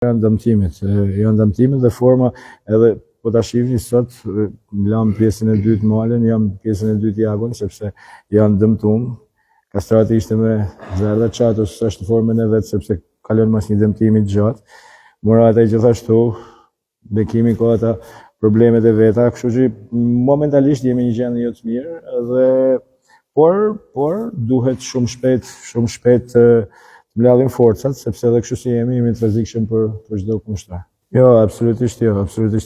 Janë dëmtimet dhe forma edhe po ta shihni sot lam pjesën e dytë malen, jam pjesën e dytë jagun sepse janë dëmtuar. Kastrati ishte me zerda qatë ose është në formën e vetë sepse kalon mas një dëmtimi të gjatë. Morata gjithashtu, Bekimi ka ata problemet e veta, kështu që momentalisht jemi një gjendje jo të mirë dhe por duhet shumë shpejt të mbledhim forcat sepse edhe kështu si jemi të rrezikshëm për çdo kundërshtar. Jo, absolutisht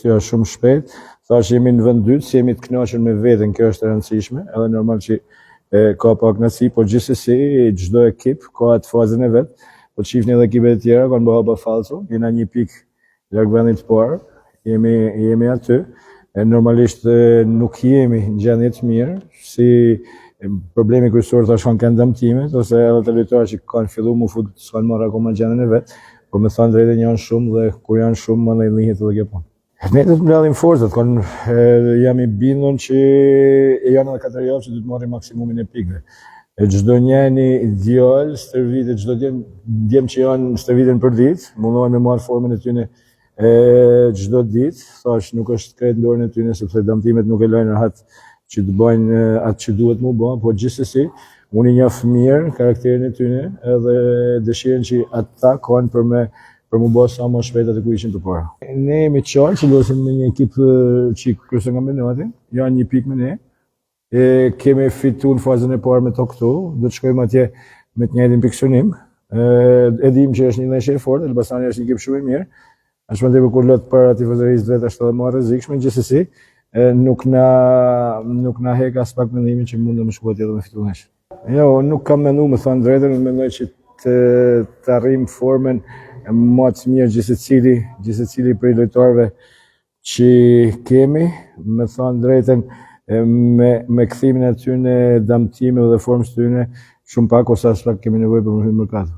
jo, shumë shpejt. Thash jemi në vend dytë, si jemi të kënaqur me veten, kjo është e rëndësishme, edhe normal që ka pak kënaqësi, por gjithsesi çdo ekip ka atë fazën e vet. Po shihni edhe ekipet e tjera kanë bërë falso, jena një pikë larg vendit të parë, jemi aty. Normalisht nuk jemi në gjendje të mirë, si problemi kryesor tash kanë dëmtimet ose edhe të lojtarët që kanë filluar mu fut s'kan marrë akoma gjendjen e vet, por me thënë drejtën janë shumë dhe kur janë shumë mandej lihet edhe kjo punë. Ne do të mbledhim forcat, jam i bindur që janë edhe 4 javë që do të marrim maksimumin e pikëve. Çdo njeri ideal stërvitet, çdo djem që janë stërviten për ditë, mundohen me marrë formën e tyre çdo ditë. Thash nuk është krejt në dorën e tyre sepse dëmtimet nuk e lajnë rahat që të bëjnë atë që duhet mu bë, por gjithsesi unë i njoh mirë karakterin e tyre edhe dëshirën që ata kanë për mu bë sa më shpejt atë ku ishin përpara. Ne jemi të qartë që luajmë me një ekip që kryeson kampionatin, janë një pikë me ne. Kemi fituar në fazën e parë me to këtu, do të shkojmë atje me të njëjtin pikësunim. E dim që është një ndeshje e fortë, Elbasani është një ekip shumë i mirë. Ashtu edhe kur lot para tifozërisë vetë është edhe më e rrezikshme, gjithsesi nuk na hek as pak mendimin që mund të më shkuat edhe me fitues. Jo, nuk kam menduar, më thënë drejtën, mendoj që të arrijm formën më të mirë gjithsecili prej lojtarëve që kemi, më thënë drejtën, me kthimin e tyre dëmtime dhe formës tyre shumë pak ose as pak kemi nevojë për më hyrë në merkato.